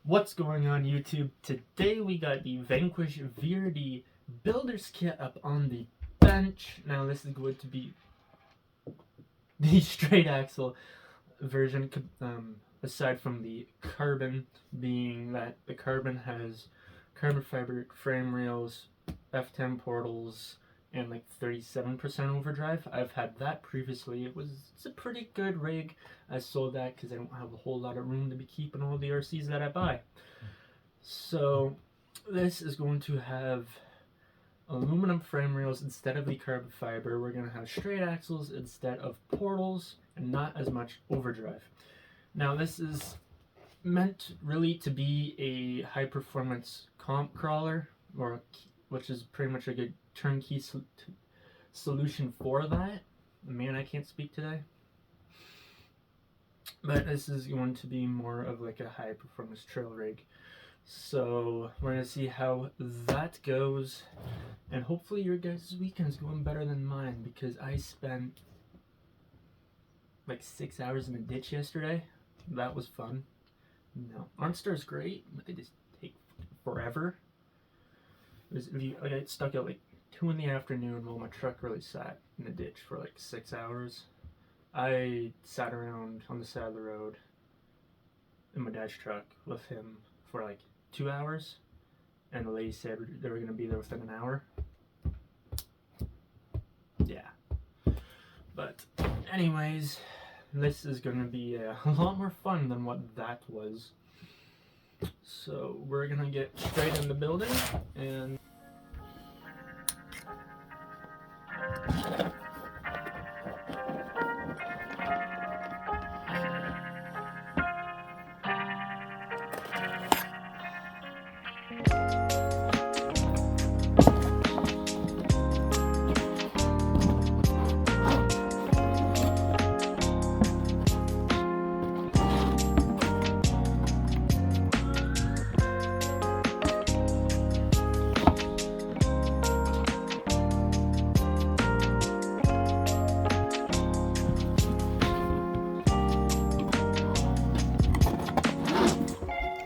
What's going on YouTube? Today we got the Vanquish VRD Builders Kit up on the bench. Now this is going to be the straight axle version, aside from the carbon, being that the carbon has carbon fiber frame rails, F10 portals, and like 37% overdrive. I've had that previously. It's a pretty good rig. I sold that because I don't have a whole lot of room to be keeping all the RCs that I buy. So this is going to have aluminum frame rails instead of the carbon fiber. We're going to have straight axles instead of portals and not as much overdrive. Now this is meant really to be a high performance comp crawler, which is pretty much a good turnkey solution for that. Man, I can't speak today. But this is going to be more of like a high performance trail rig. So we're going to see how that goes. And hopefully your guys' weekend's going better than mine, because I spent like 6 hours in a ditch yesterday. That was fun. No, OnStar's great, but they just take forever. I got stuck at like 2 in the afternoon while my truck really sat in the ditch for like 6 hours. I sat around on the side of the road in my dad's truck with him for like 2 hours, and the lady said they were going to be there within an hour. Yeah. But anyways, this is going to be a lot more fun than what that was. So we're going to get straight in the building and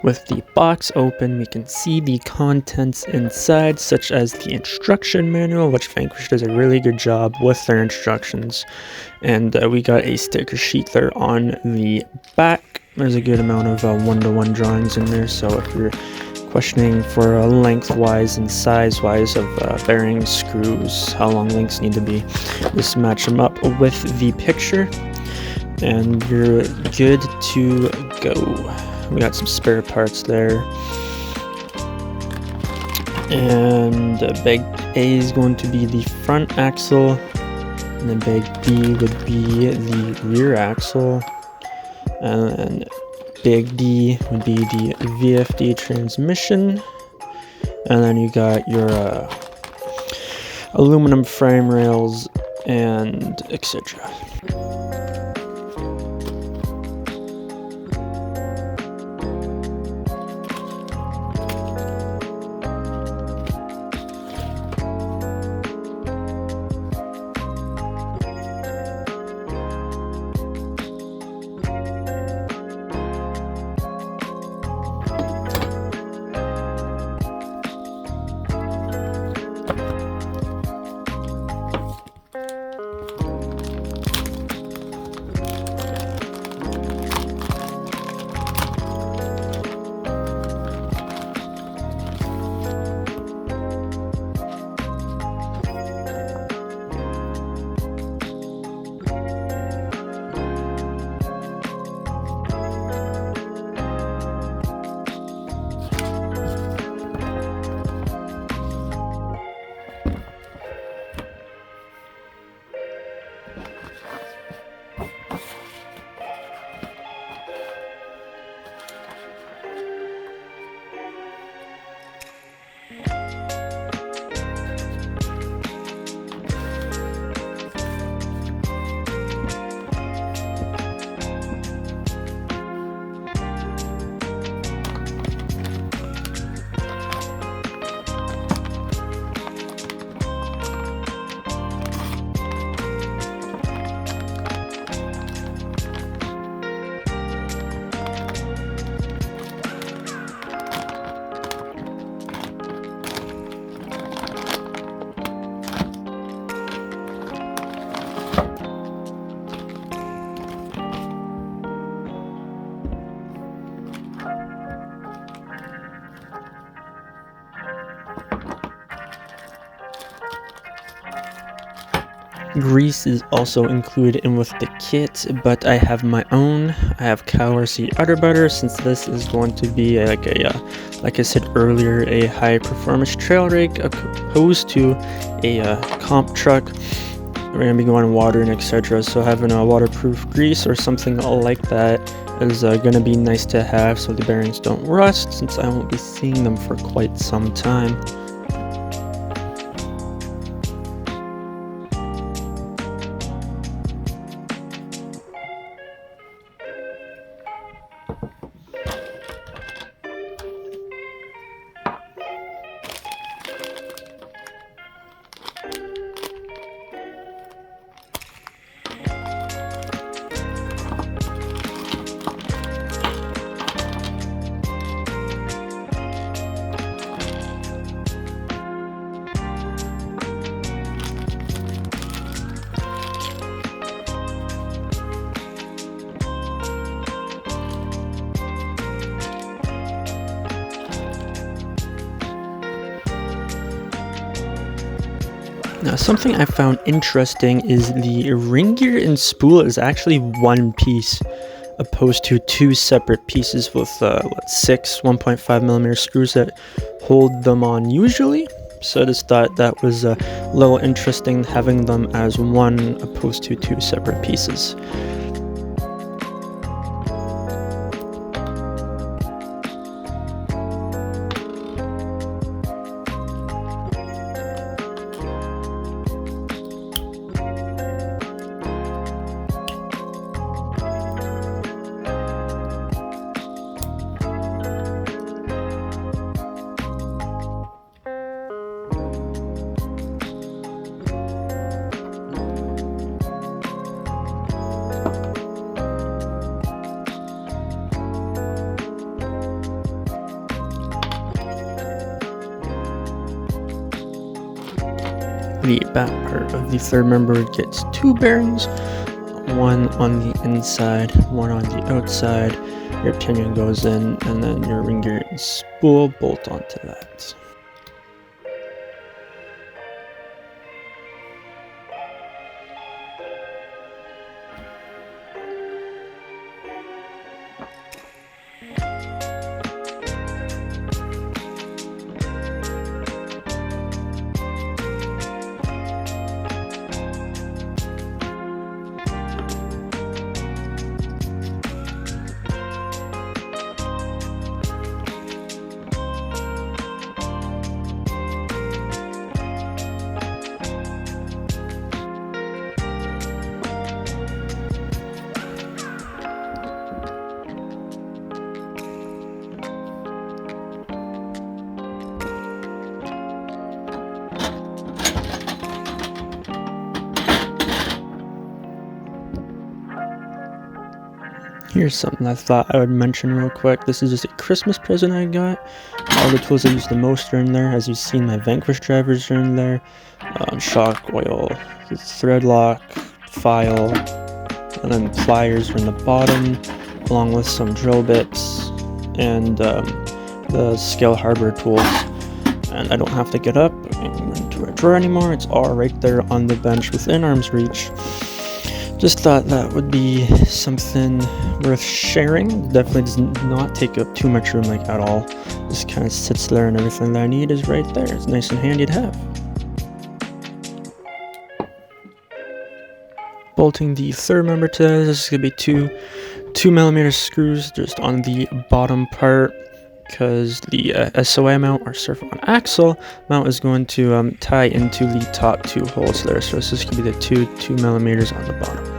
with the box open, we can see the contents inside, such as the instruction manual, which Vanquish does a really good job with their instructions. And we got a sticker sheet there on the back. There's a good amount of one-to-one drawings in there, so if you're questioning for lengthwise and size-wise of bearings, screws, how long links need to be, just match them up with the picture, and you're good to go. We got some spare parts there. And bag A is going to be the front axle, and then bag B would be the rear axle, and bag D would be the VFD transmission, and then you got your aluminum frame rails and etc. Grease is also included in with the kit, but I have my own. I have cow RC udder butter, since this is going to be like I said earlier, a high performance trail rig opposed to a comp truck. We're gonna be going water and etc. So having a waterproof grease or something like that is gonna be nice to have, so the bearings don't rust, since I won't be seeing them for quite some time. Now, something I found interesting is the ring gear and spool is actually one piece, opposed to two separate pieces with 6 1.5mm screws that hold them on usually. So I just thought that was a little interesting, having them as one opposed to two separate pieces. The back part of the third member gets two bearings, one on the inside, one on the outside. Your pinion goes in, and then your ring gear and spool bolt onto that. Here's something I thought I would mention real quick. This is just a Christmas present I got. All the tools I use the most are in there. As you've seen, my Vanquish drivers are in there. Shock oil, thread lock, file, and then pliers are in the bottom, along with some drill bits and the scale hardware tools. And I don't have to get up into a drawer anymore. It's all right there on the bench within arm's reach. Just thought that would be something worth sharing. Definitely does not take up too much room, like, at all. Just kind of sits there, and everything that I need is right there. It's nice and handy to have. Bolting the third member to this is going to be two 2mm screws just on the bottom part, because the SOA mount, or surf on axle mount, is going to tie into the top two holes there. So this is going to be the 2mm on the bottom.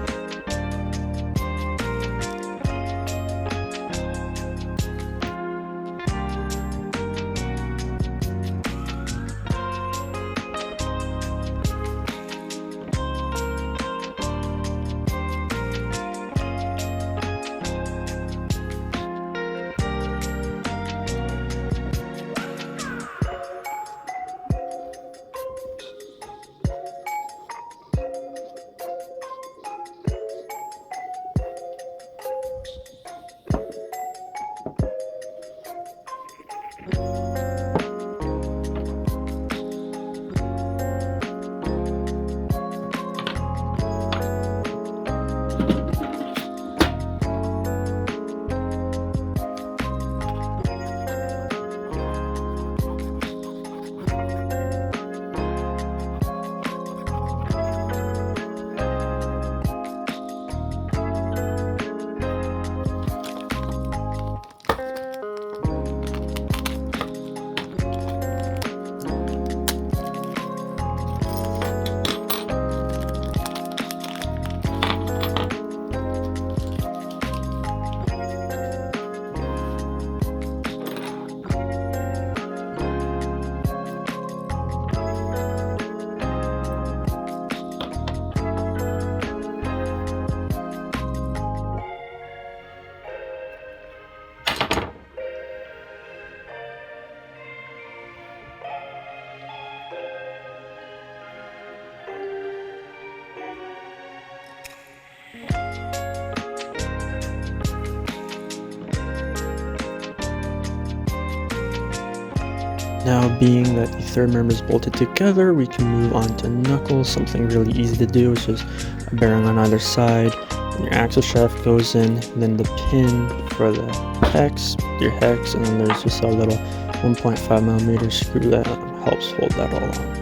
Now, being that the third member is bolted together, we can move on to knuckles, something really easy to do, which is a bearing on either side. And your axle shaft goes in, and then the pin for the hex, your hex, and then there's just a little 1.5mm screw that helps hold that all on.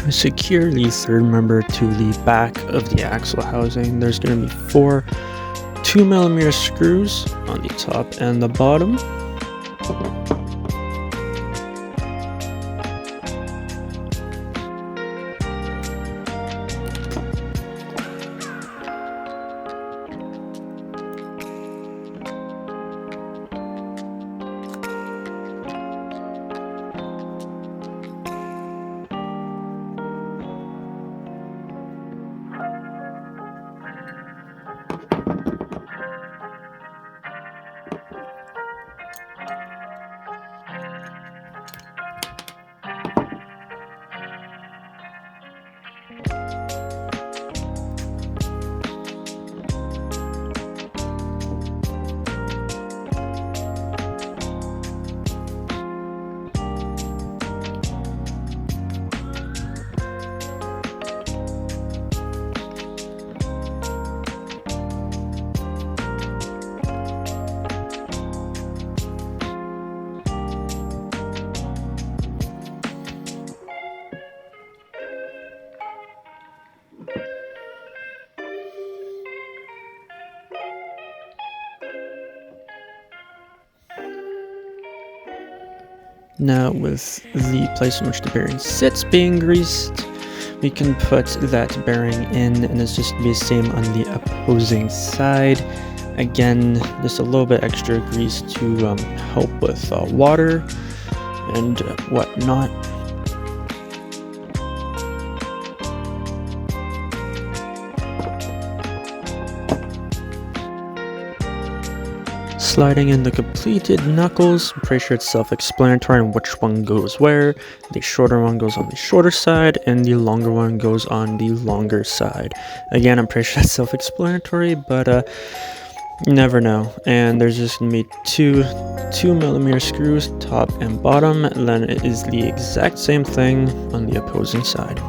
To secure the third member to the back of the axle housing, there's going to be 4 2mm screws on the top and the bottom. Now, with the place in which the bearing sits being greased, we can put that bearing in, and it's just be the same on the opposing side. Again, just a little bit extra grease to help with water and whatnot. Sliding in the completed knuckles, I'm pretty sure it's self-explanatory on which one goes where. The shorter one goes on the shorter side, and the longer one goes on the longer side. Again, I'm pretty sure that's self-explanatory, but you never know. And there's just gonna be two 2mm screws, top and bottom, and then it is the exact same thing on the opposing side.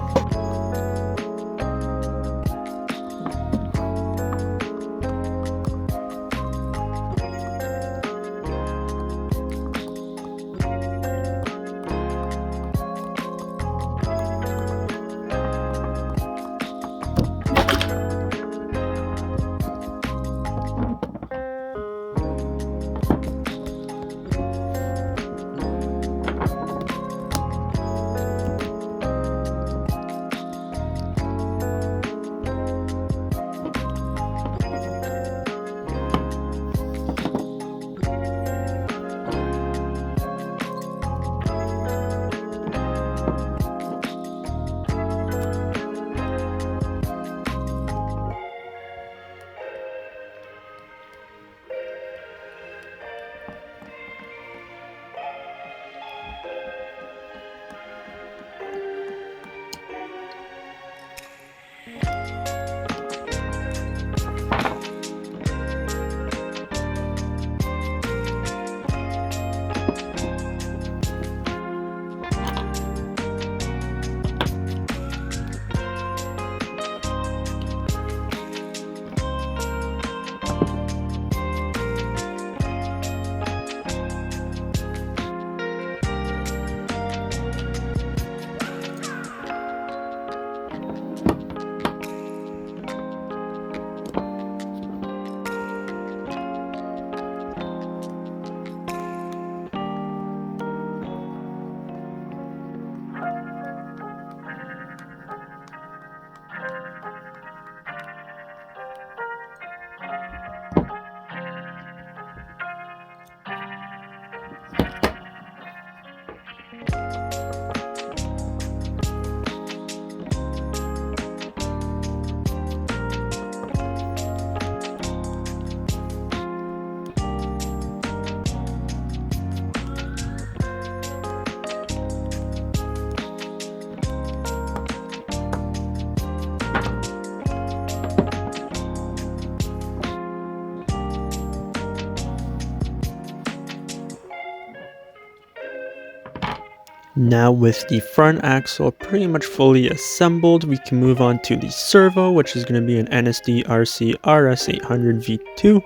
Now with the front axle pretty much fully assembled, we can move on to the servo, which is going to be an NSD RC RS800 V2.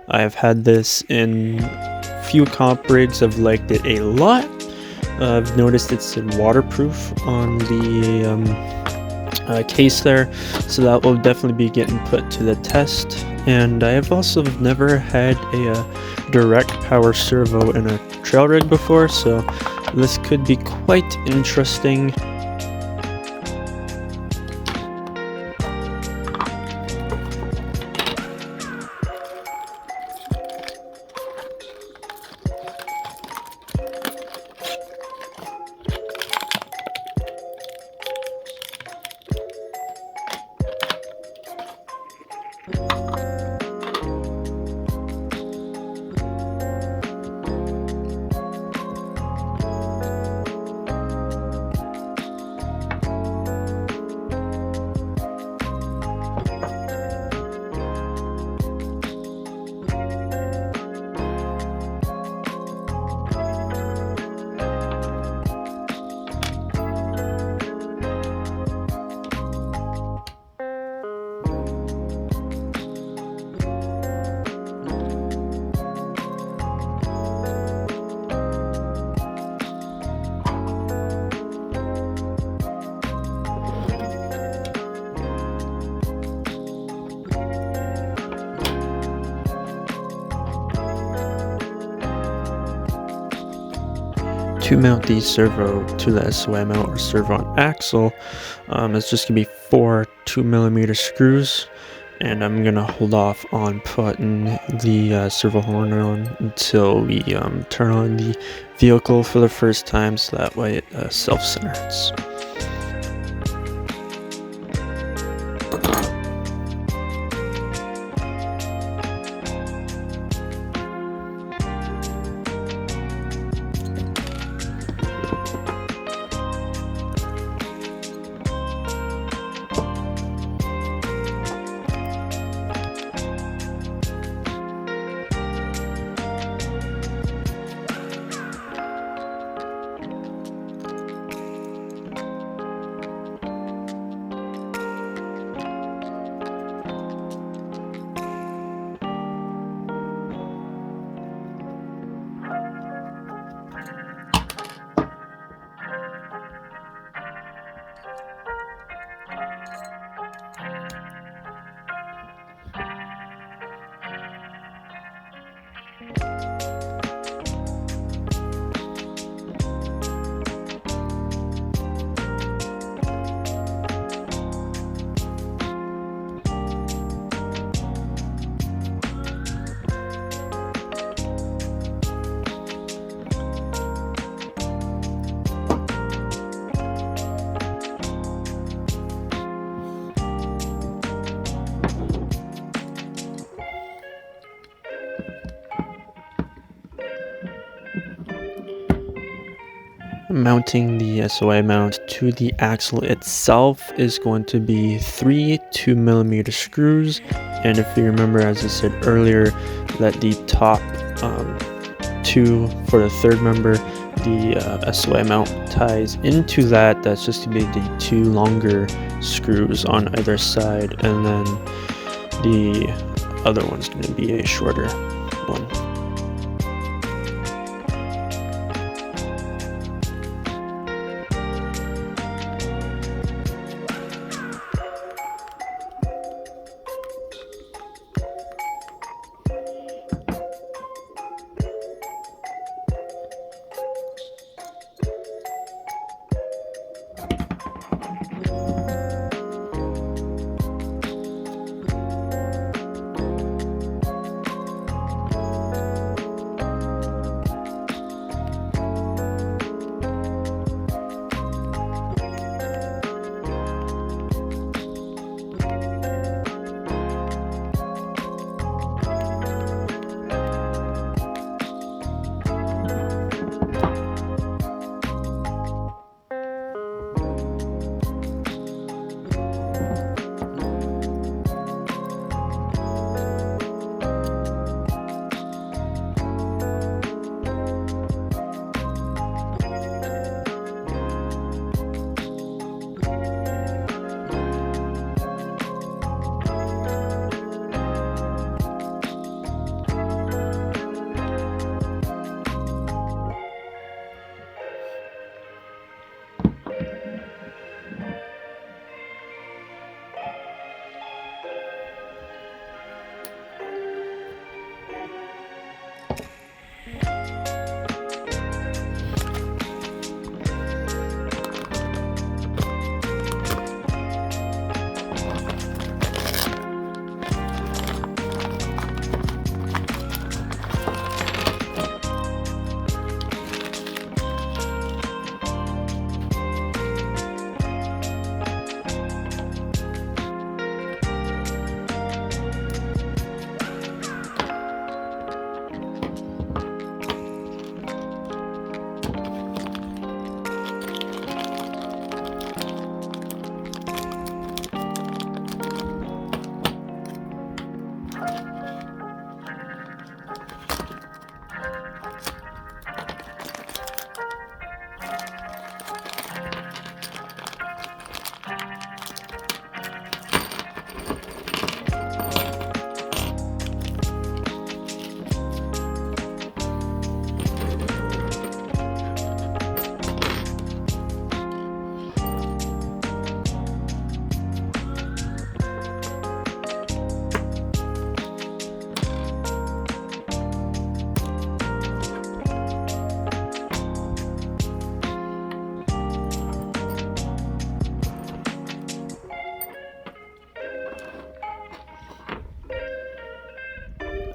I've had this in few comp rigs, I've liked it a lot. I've noticed it's waterproof on the case there, so that will definitely be getting put to the test. And I have also never had a direct power servo in a trail rig before, so this could be quite interesting. to mount the servo to the SOI mount or servo on axle, it's just going to be 4 2mm screws, and I'm going to hold off on putting the servo horn on until we turn on the vehicle for the first time, so that way it self-centers. Mounting the SOI mount to the axle itself is going to be 3 2mm screws, and if you remember, as I said earlier, that the top 2 for the third member, the SOI mount ties into that. That's just to be the 2 longer screws on either side, and then the other one's going to be a shorter one.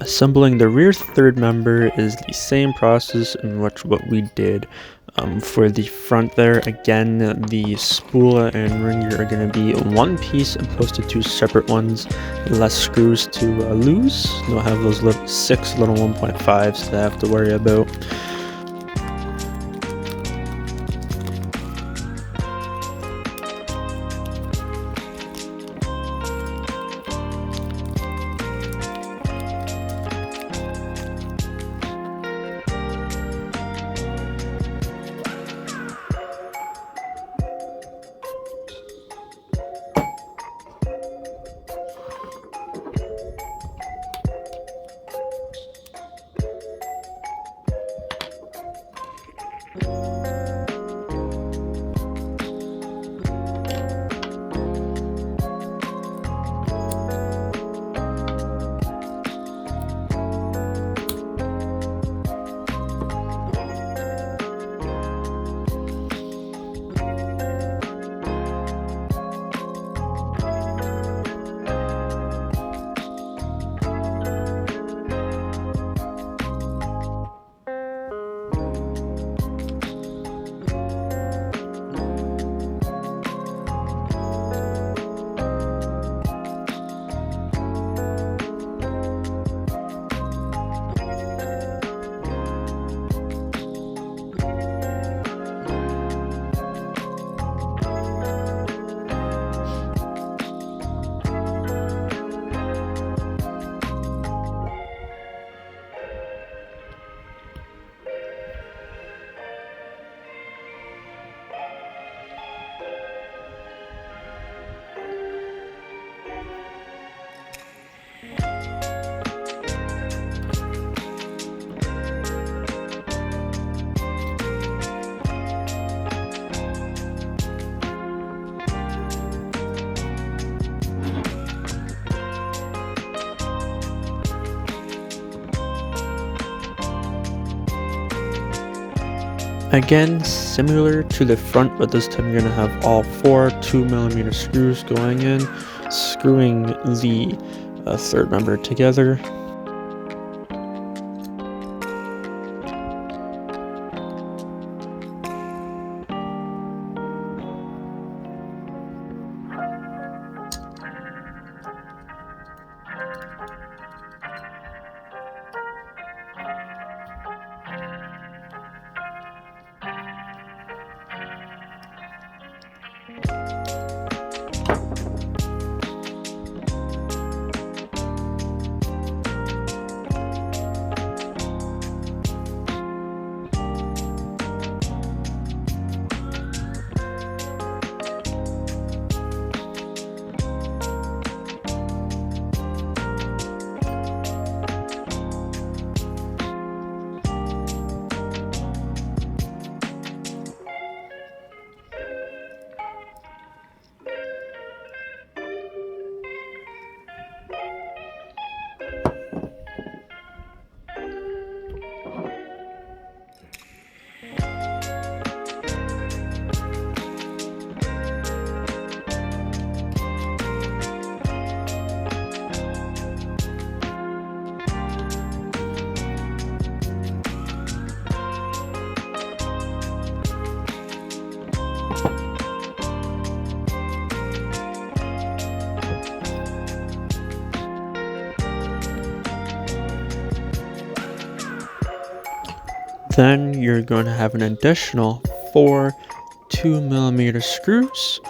Assembling the rear third member is the same process in which what we did for the front there. Again, the spool and ring gear are going to be one piece opposed to two separate ones. Less screws to lose. You'll have those six little 1.5s to have to worry about. Again, similar to the front, but this time you're going to have all four 2mm screws going in, screwing the third member together. Then you're going to have an additional four 2mm screws.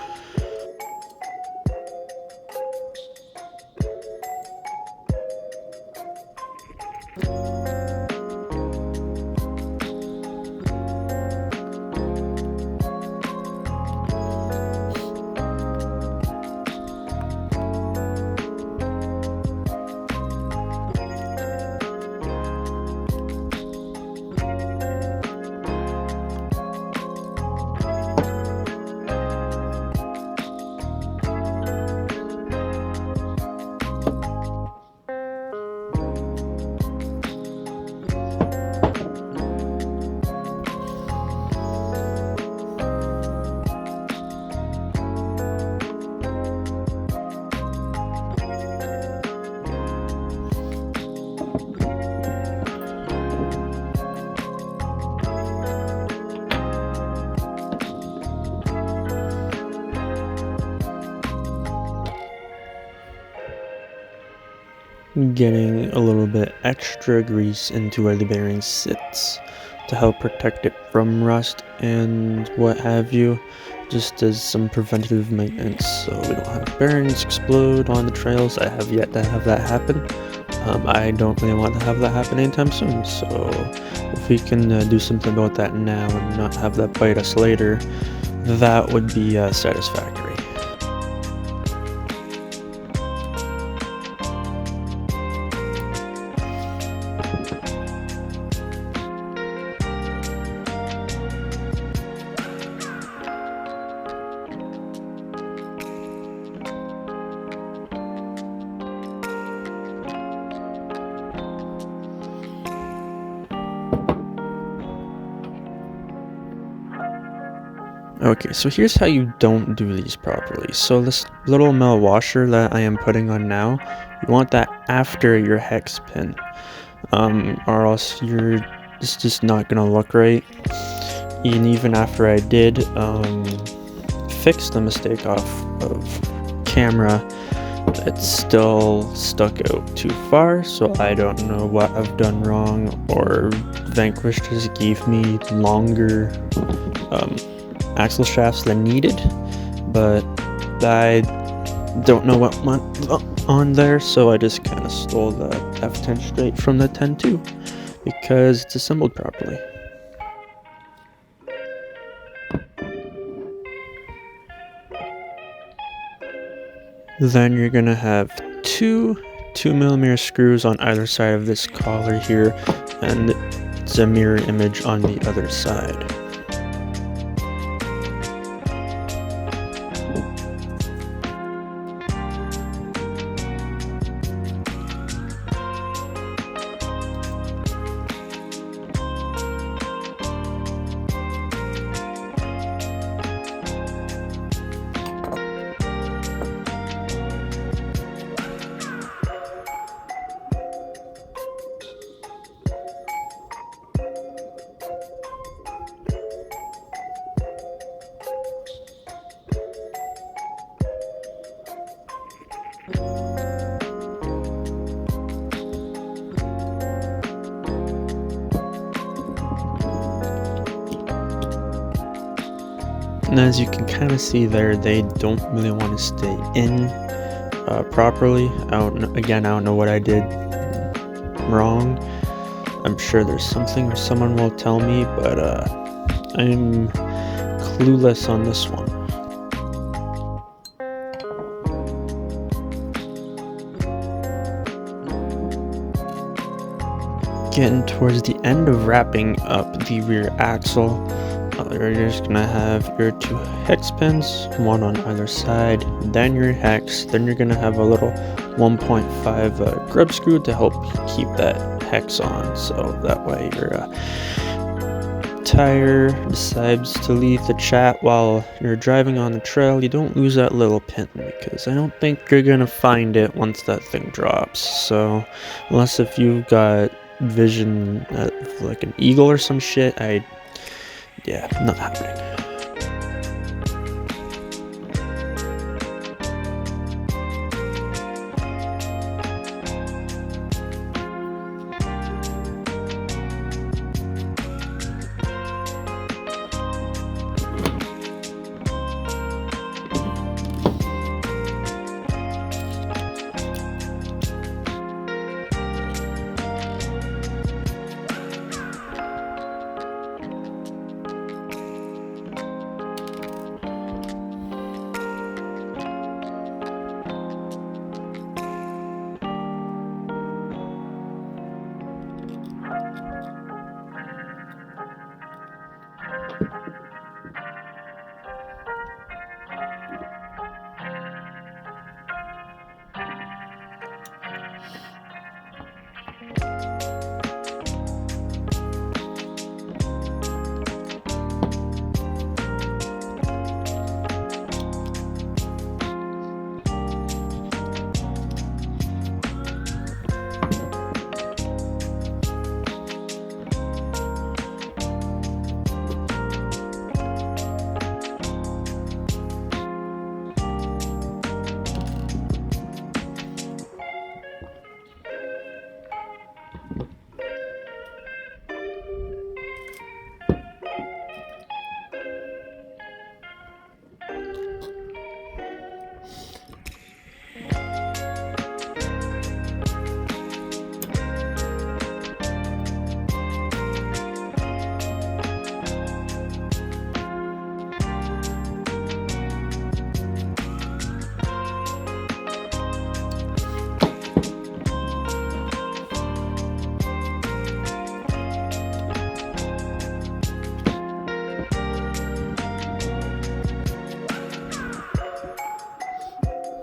getting a little bit extra grease into where the bearing sits to help protect it from rust and what have you, just as some preventative maintenance so we don't have bearings explode on the trails. I have yet to have that happen. I don't really want to have that happen anytime soon, so if we can do something about that now and not have that bite us later, that would be satisfactory. Okay, so here's how you don't do these properly. So this little metal washer that I am putting on now, you want that after your hex pin, or else it's just not gonna look right. And even after I did fix the mistake off of camera, it's still stuck out too far, so I don't know what I've done wrong, or Vanquish just gave me longer axle shafts than needed, but I don't know what went on there, so I just kind of stole the F10 straight from the 10-2 because it's assembled properly. Then you're gonna have two 2mm screws on either side of this collar here, and it's a mirror image on the other side. And as you can kind of see there, they don't really want to stay in properly. I don't know what I did wrong. I'm sure there's something or someone will tell me, but I'm clueless on this one. Getting towards the end of wrapping up the rear axle, you're just gonna have your two hex pins, one on either side, then your hex, then you're gonna have a little 1.5 grub screw to help keep that hex on, so that way your tire decides to leave the chat while you're driving on the trail, you don't lose that little pin, because I don't think you're gonna find it once that thing drops. So unless if you've got vision like an eagle or some shit, yeah, not happening.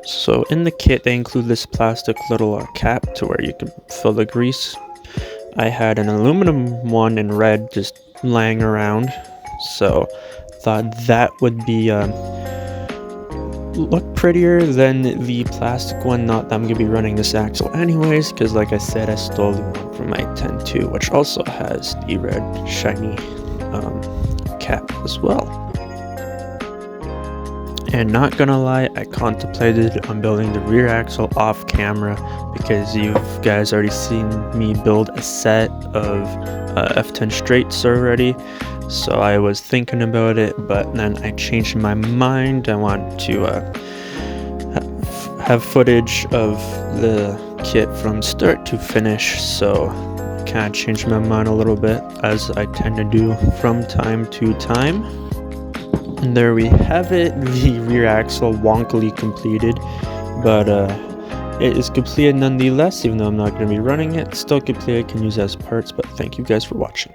So in the kit they include this plastic little cap to where you can fill the grease. I had an aluminum one in red just laying around, so thought that would be look prettier than the plastic one. Not that I'm gonna be running this axle anyways, because like I said, I stole the one from my 10.2, which also has the red shiny cap as well. And not gonna lie, I contemplated on building the rear axle off camera because you guys already seen me build a set of F10 straights already. So I was thinking about it, but then I changed my mind. I want to have footage of the kit from start to finish, so I kind of changed my mind a little bit, as I tend to do from time to time. And there we have it, the rear axle wonkily completed, but it is completed nonetheless. Even though I'm not going to be running it, still completed, can use as parts. But thank you guys for watching.